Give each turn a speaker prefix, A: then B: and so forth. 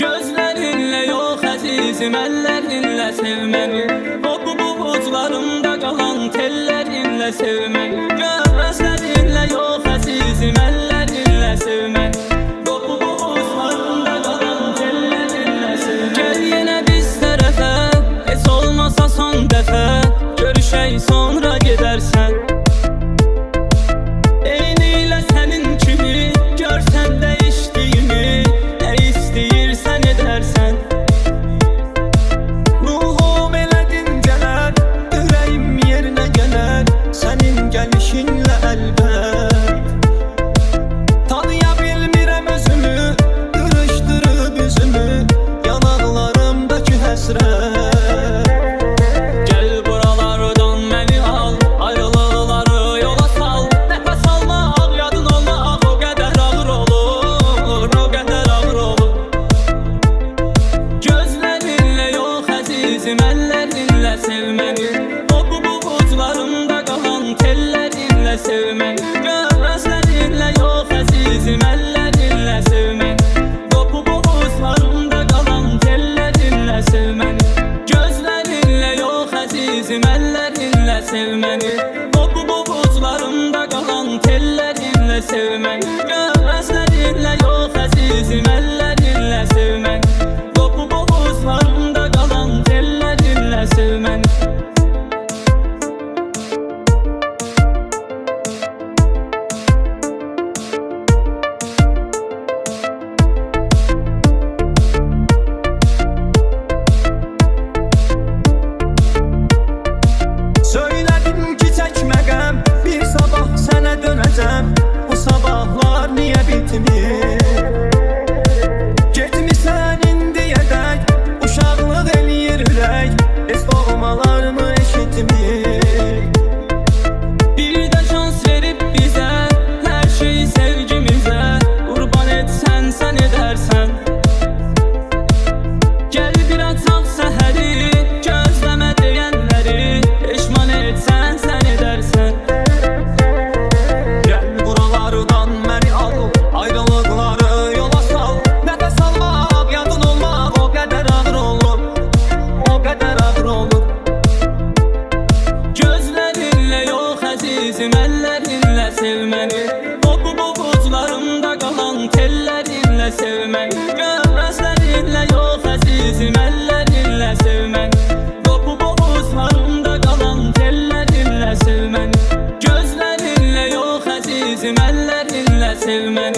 A: Gözlerinle yok azizim, ellerinle sevmeni. O buclarımda kalan tellerinle sevmeni. Gözlerinle yok azizim, ellerinle sevmeni. O buclarımda kalan tellerinle sevmeni. Gel yine biz tərəfə, heç olmasa son dəfə. Görüşək sonra gedərsən. Eynilə sənin kimi görsən dəyişdiyimi, nə istəyirsən edərsən.
B: Ruhum elə dincələr, ürəyim yerinə gələr sənin gəlişinlə əlbət. Tanıya bilmirəm özümü, qırışdırıb üzümü yanaqlarımdakı həsrət.
A: Gel buralardan məni al, ayrılıqları yola sal. Nəfəs almaq, yadın olmaq o qədər ağır olur, o qədər ağır olur. Gözlərinlə yox əzizim, əllərinlə sevməni. O buclarımda qalan tellerinlə sevməni. Gözlərinlə yox əzizim, əllərinlə sevməni. O buclarımda qalan tellerinlə sevməni. Gözlərinlə yox əzizim, əllərinlə sevməni. O buclarımda qalan tellerinlə sevməni. Gözlərinlə yox əzizim, əllərinlə sevməni. O buclarımda qalan tellerinlə sevməni.
B: Söylədim ki çəkməqəm, bir sabah sənə dönəcəm. Bu sabahlar niyə bitmir? Getmisən indiyədək, uşaqlıq eləyir ürək, heç doğmalarımı eşitmir.
A: Bir də şans verib bizə, hər şeyi sevgimizə. Qurban etsən, sən edərsən. Gəl bir açaq səhəri, gözləmə deyənləri. Peşman etsən, sən edərsən.
B: Gəl buralardan məni al, ayrılıqları yola sal. Nəfəs almaq, yadın olmaq o qədər ağır olur, o qədər ağır olur.
A: Gözlərinlə yox əzizim, əllərinlə sevməni. O buclarımda qalan tellerinlə sevməni. Gözlərinlə yox əzizim, əllərinlə sevməni. O buclarımda qalan tellerinlə sevməni. Gözlərinlə yox əzizim, əllərinlə sevməni.